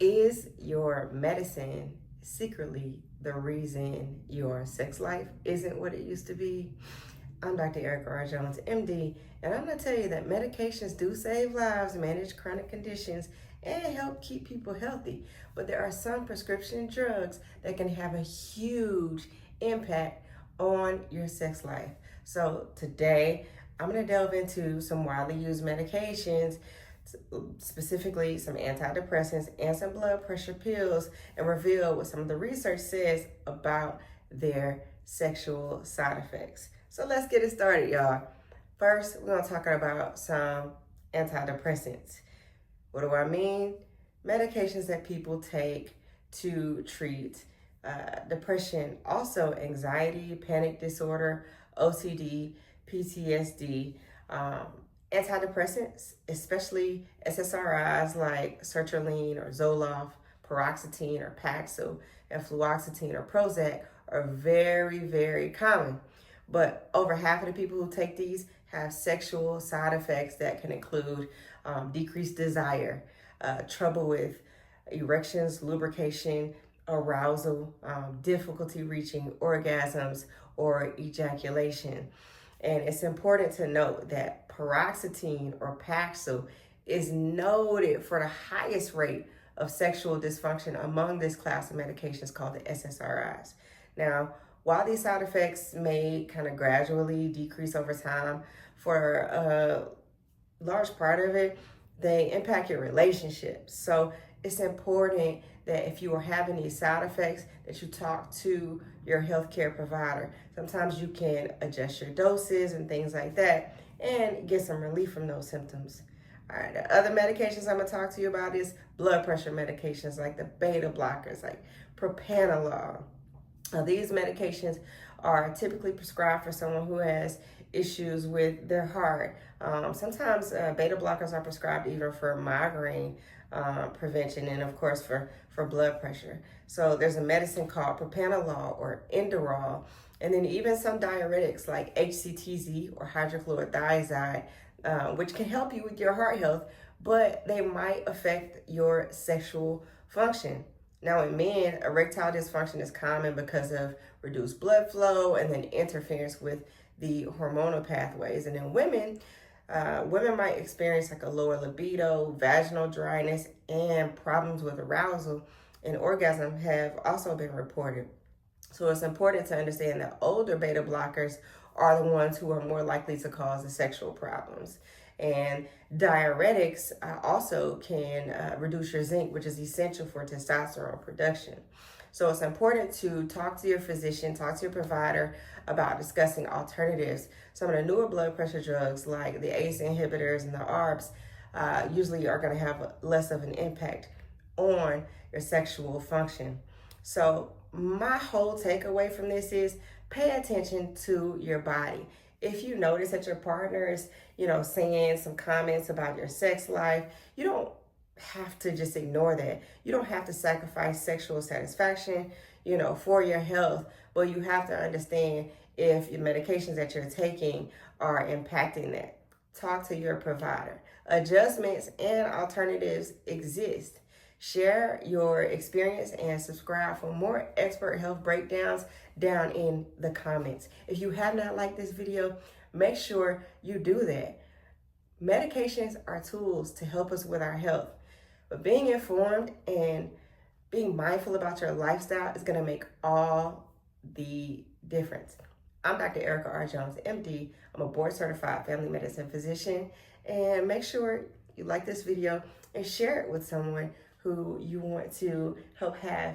Is your medicine secretly the reason your sex life isn't what it used to be? I'm Dr. Erica R. Jones, MD, and I'm going to tell you that medications do save lives, manage chronic conditions, and help keep people healthy. But there are some prescription drugs that can have a huge impact on your sex life. So today, I'm going to delve into some widely used medications, specifically some antidepressants and some blood pressure pills, and reveal what some of the research says about their sexual side effects. So let's get it started, y'all. First, we're going to talk about some antidepressants. What do I mean? Medications that people take to treat depression, also anxiety, panic disorder, OCD, PTSD, antidepressants, especially SSRIs like sertraline or Zoloft, paroxetine or Paxil, and fluoxetine or Prozac are very, very common. But over half of the people who take these have sexual side effects that can include decreased desire, trouble with erections, lubrication, arousal, difficulty reaching orgasms or ejaculation. And it's important to note that paroxetine or Paxil is noted for the highest rate of sexual dysfunction among this class of medications called the SSRIs. Now, while these side effects may kind of gradually decrease over time, for a large part of it, they impact your relationships. So it's important that if you are having these side effects, that you talk to your healthcare provider. Sometimes you can adjust your doses and things like that and get some relief from those symptoms. All right, the other medications I'm gonna talk to you about is blood pressure medications like the beta blockers, like propranolol. These medications are typically prescribed for someone who has issues with their heart. Sometimes beta blockers are prescribed even for migraine prevention and of course for blood pressure. So there's a medicine called propranolol or Inderol, and then even some diuretics like HCTZ or hydrochlorothiazide, which can help you with your heart health, but they might affect your sexual function. Now in men, erectile dysfunction is common because of reduced blood flow and then interference with the hormonal pathways. And in women, women might experience like a lower libido, vaginal dryness, and problems with arousal and orgasm have also been reported. So it's important to understand that older beta blockers are the ones who are more likely to cause the sexual problems. And diuretics also can reduce your zinc, which is essential for testosterone production. So it's important to talk to your physician, talk to your provider about discussing alternatives. Some of the newer blood pressure drugs like the ACE inhibitors and the ARBs usually are going to have less of an impact on your sexual function. So my whole takeaway from this is pay attention to your body. If you notice that your partner is, saying some comments about your sex life, you don't have to just ignore that. You don't have to sacrifice sexual satisfaction, for your health, but you have to understand if your medications that you're taking are impacting that. Talk to your provider. Adjustments and alternatives exist. Share your experience and subscribe for more expert health breakdowns down in the comments. If you have not liked this video, make sure you do that. Medications are tools to help us with our health, but being informed and being mindful about your lifestyle is going to make all the difference. I'm Dr. Erica R. Jones, MD. I'm a board certified family medicine physician, and make sure you like this video and share it with someone who you want to help have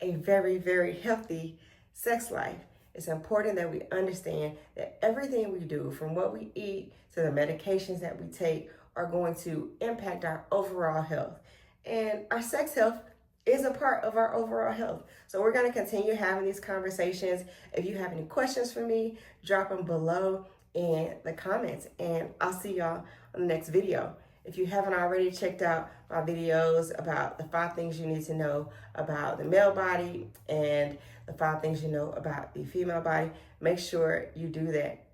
a very, very healthy sex life. It's important that we understand that everything we do, from what we eat to the medications that we take, are going to impact our overall health. And our sex health is a part of our overall health. So we're going to continue having these conversations. If you have any questions for me, drop them below in the comments, and I'll see y'all on the next video. If you haven't already checked out my videos about the 5 things you need to know about the male body and the 5 things you know about the female body, make sure you do that.